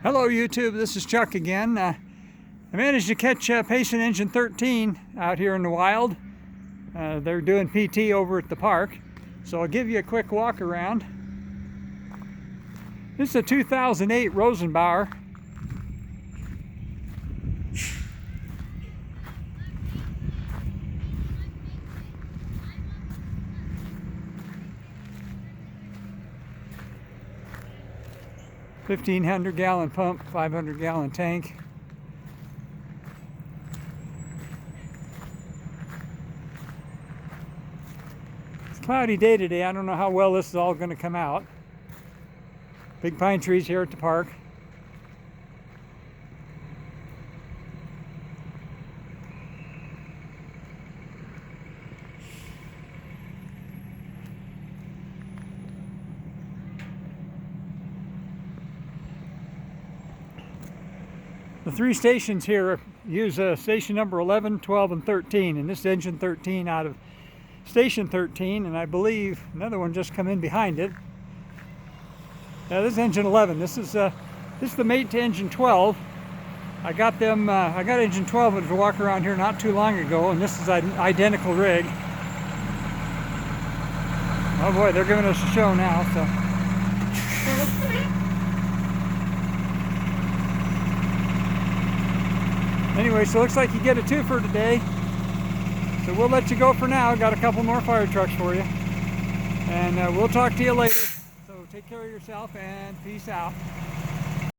Hello YouTube, this is Chuck again. I managed to catch Payson engine 13 out here in the wild. They're doing PT over at the park, so I'll give you a quick walk around. This is a 2008 Rosenbauer. $1,500-gallon pump, 500-gallon tank. It's a cloudy day today. I don't know how well this is all going to come out. Big pine trees here at the park. The three stations here use station number 11, 12, and 13, and this is engine 13 out of station 13, and I believe another one just come in behind it. Now this is engine 11. This is the mate to engine 12. I got engine 12 to walk around here not too long ago, and this is an identical rig. Oh boy, they're giving us a show now. So. Anyway, so it looks like you get a twofer today. So we'll let you go for now. Got a couple more fire trucks for you. And we'll talk to you later. So take care of yourself and peace out.